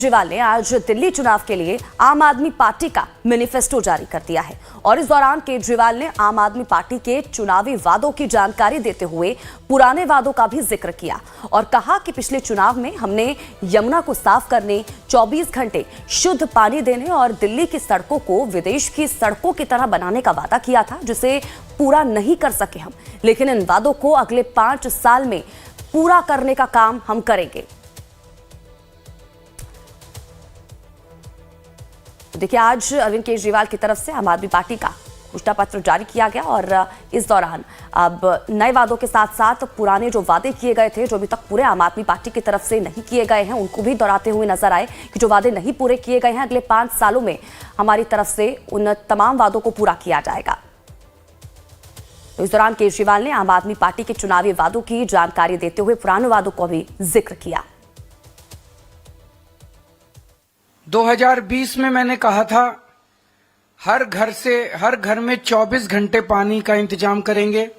केजरीवाल ने आज दिल्ली चुनाव के लिए आम आदमी पार्टी का मैनिफेस्टो जारी कर दिया है और इस दौरान केजरीवाल ने आम आदमी पार्टी के चुनावी वादों की जानकारी देते हुए पुराने वादों का भी जिक्र किया और कहा कि पिछले चुनाव में हमने यमुना को साफ करने, 24 घंटे शुद्ध पानी देने और दिल्ली की सड़कों को विदेश की सड़कों की तरह बनाने का वादा किया था, जिसे पूरा नहीं कर सके हम, लेकिन इन वादों को अगले 5 साल में पूरा करने का काम हम करेंगे। देखिए, आज अरविंद केजरीवाल की तरफ से आम आदमी पार्टी का घोषणा पत्र जारी किया गया और इस दौरान अब नए वादों के साथ साथ पुराने जो वादे किए गए थे, जो अभी तक पूरे आम आदमी पार्टी की तरफ से नहीं किए गए हैं, उनको भी दोहराते हुए नजर आए कि जो वादे नहीं पूरे किए गए हैं, अगले 5 सालों में हमारी तरफ से उन तमाम वादों को पूरा किया जाएगा। तो इस दौरान केजरीवाल ने आम आदमी पार्टी के चुनावी वादों की जानकारी देते हुए पुराने वादों को भी जिक्र किया। 2020 में मैंने कहा था हर घर में 24 घंटे पानी का इंतजाम करेंगे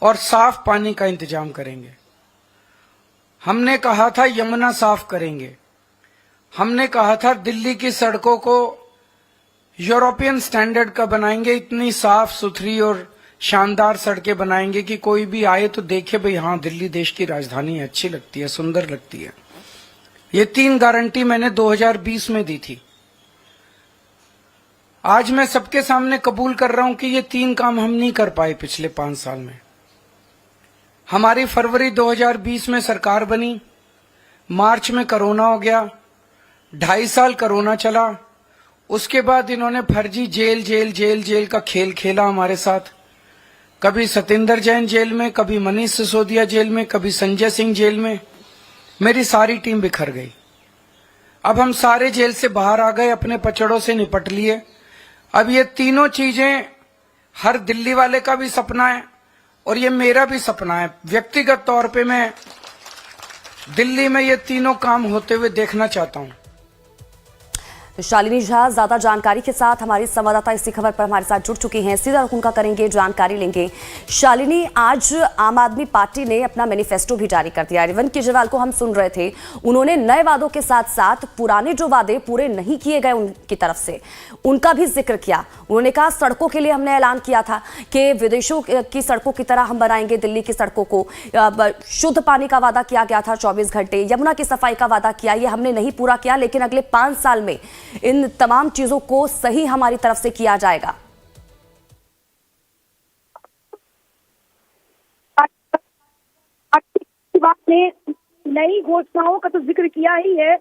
और साफ पानी का इंतजाम करेंगे। हमने कहा था यमुना साफ करेंगे। हमने कहा था दिल्ली की सड़कों को यूरोपियन स्टैंडर्ड का बनाएंगे, इतनी साफ सुथरी और शानदार सड़कें बनाएंगे कि कोई भी आए तो देखे भाई हाँ, दिल्ली देश की राजधानी है, अच्छी लगती है, सुंदर लगती है। ये 3 गारंटी मैंने 2020 में दी थी। आज मैं सबके सामने कबूल कर रहा हूं कि ये 3 काम हम नहीं कर पाए पिछले 5 साल में। हमारी फरवरी 2020 में सरकार बनी, मार्च में कोरोना हो गया, 2.5 साल कोरोना चला। उसके बाद इन्होंने फर्जी जेल का खेल खेला हमारे साथ। कभी सत्येंद्र जैन जेल में, कभी मनीष सिसोदिया जेल में, कभी संजय सिंह जेल में। मेरी सारी टीम बिखर गई। अब हम सारे जेल से बाहर आ गए, अपने पचड़ों से निपट लिए। अब ये तीनों चीजें हर दिल्ली वाले का भी सपना है और ये मेरा भी सपना है। व्यक्तिगत तौर पे मैं दिल्ली में ये तीनों काम होते हुए देखना चाहता हूं। शालिनी झा ज्यादा जानकारी के साथ हमारी संवाददाता इसी खबर पर हमारे साथ जुड़ चुकी हैं, सीधा उनका करेंगे, जानकारी लेंगे। शालिनी, आज आम आदमी पार्टी ने अपना मैनिफेस्टो भी जारी कर दिया। अरविंद केजरीवाल को हम सुन रहे थे, उन्होंने नए वादों के साथ साथ पुराने जो वादे पूरे नहीं किए गए उनकी तरफ से उनका भी जिक्र किया। उन्होंने कहा सड़कों के लिए हमने ऐलान किया था कि विदेशों की सड़कों की तरह हम बनाएंगे दिल्ली की सड़कों को। शुद्ध पानी का वादा किया गया था, 24 घंटे। यमुना की सफाई का वादा किया, ये हमने नहीं पूरा किया, लेकिन अगले 5 साल में इन तमाम चीजों को सही हमारी तरफ से किया जाएगा। ने नई घोषणाओं का तो जिक्र किया ही है।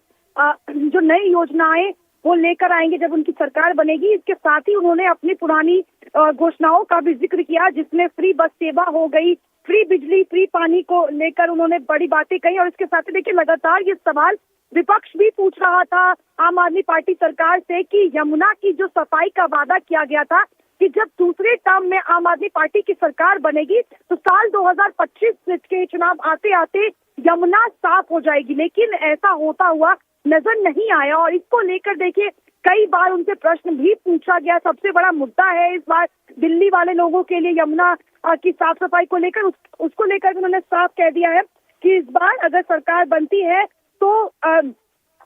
जो नई योजनाएं वो लेकर आएंगे जब उनकी सरकार बनेगी। इसके साथ ही उन्होंने अपनी पुरानी घोषणाओं का भी जिक्र किया, जिसमें फ्री बस सेवा हो गई, फ्री बिजली, फ्री पानी को लेकर उन्होंने बड़ी बातें कही। और इसके साथ ही देखिए, लगातार ये सवाल विपक्ष भी पूछ रहा था आम आदमी पार्टी सरकार से कि यमुना की जो सफाई का वादा किया गया था कि जब दूसरे टर्म में आम आदमी पार्टी की सरकार बनेगी तो साल 2025 के चुनाव आते आते यमुना साफ हो जाएगी, लेकिन ऐसा होता हुआ नजर नहीं आया। और इसको लेकर देखिए, कई बार उनसे प्रश्न भी पूछा गया। सबसे बड़ा मुद्दा है इस बार दिल्ली वाले लोगों के लिए यमुना की साफ सफाई को लेकर। उसको लेकर उन्होंने साफ कह दिया है कि इस बार अगर सरकार बनती है तो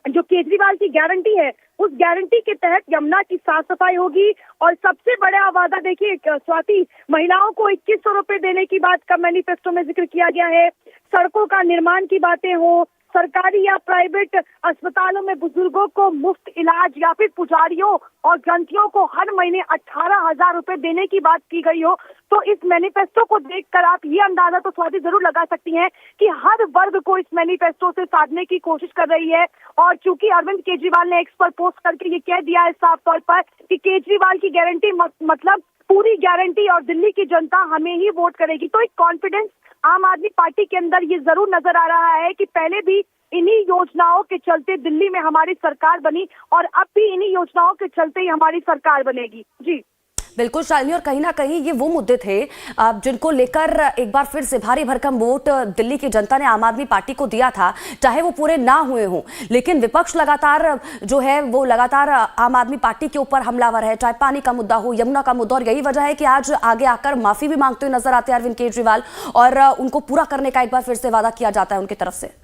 जो केजरीवाल की गारंटी है, उस गारंटी के तहत यमुना की साफ सफाई होगी। और सबसे बड़ा वादा देखिए स्वाति, महिलाओं को 2100 रुपए देने की बात का मैनिफेस्टो में जिक्र किया गया है। सड़कों का निर्माण की बातें हो, सरकारी या प्राइवेट अस्पतालों में बुजुर्गों को मुफ्त इलाज या फिर पुजारियों और ग्रंथियों को हर महीने 18,000 रुपए देने की बात की गई हो, तो इस मैनिफेस्टो को देखकर आप ये अंदाजा तो स्वाति जरूर लगा सकती हैं कि हर वर्ग को इस मैनिफेस्टो से साधने की कोशिश कर रही है। और चूंकि अरविंद केजरीवाल ने एक्स पर पोस्ट करके ये कह दिया है साफ तौर पर कि केजरीवाल की गारंटी मतलब पूरी गारंटी और दिल्ली की जनता हमें ही वोट करेगी, तो एक कॉन्फिडेंस आम आदमी पार्टी के अंदर ये जरूर नजर आ रहा है कि पहले भी इन्हीं योजनाओं के चलते दिल्ली में हमारी सरकार बनी और अब भी इन्हीं योजनाओं के चलते ही हमारी सरकार बनेगी। जी बिल्कुल शालिनी, और कहीं ना कहीं ये वो मुद्दे थे जिनको लेकर एक बार फिर से भारी भरकम वोट दिल्ली की जनता ने आम आदमी पार्टी को दिया था, चाहे वो पूरे ना हुए हों। लेकिन विपक्ष लगातार जो है वो लगातार आम आदमी पार्टी के ऊपर हमलावर है, चाहे पानी का मुद्दा हो, यमुना का मुद्दा। और यही वजह है कि आज आगे आकर माफी भी मांगते हुए नजर आते हैं अरविंद केजरीवाल और उनको पूरा करने का एक बार फिर से वादा किया जाता है उनकी तरफ से।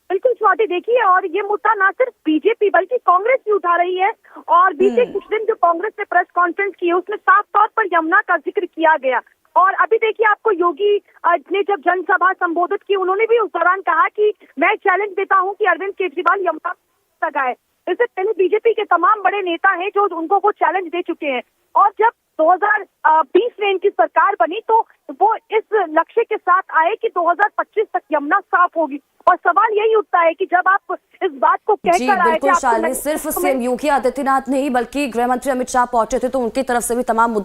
बिल्कुल स्वाति, देखिए, और ये मुद्दा ना सिर्फ बीजेपी बल्कि कांग्रेस भी उठा रही है। और बीते कुछ दिन जो कांग्रेस ने प्रेस कॉन्फ्रेंस की है उसमें साफ तौर पर यमुना का जिक्र किया गया। और अभी देखिए, आपको योगी ने जब जनसभा संबोधित की, उन्होंने भी उस दौरान कहा कि मैं चैलेंज देता हूं कि अरविंद केजरीवाल यमुना लगाए। इससे पहले बीजेपी के तमाम बड़े नेता हैं जो उनको वो चैलेंज दे चुके हैं। और जब 2020 में इनकी सरकार बनी तो वो इस लक्ष्य के साथ आए कि 2025 तक यमुना साफ होगी। और सवाल यही उठता है कि जब आप इस बात को जी कहकर आए बिल्कुल थे, शालिनी, सिर्फ सीएम योगी आदित्यनाथ नहीं बल्कि गृह मंत्री अमित शाह पहुंचे थे तो उनकी तरफ से भी तमाम मुद्दों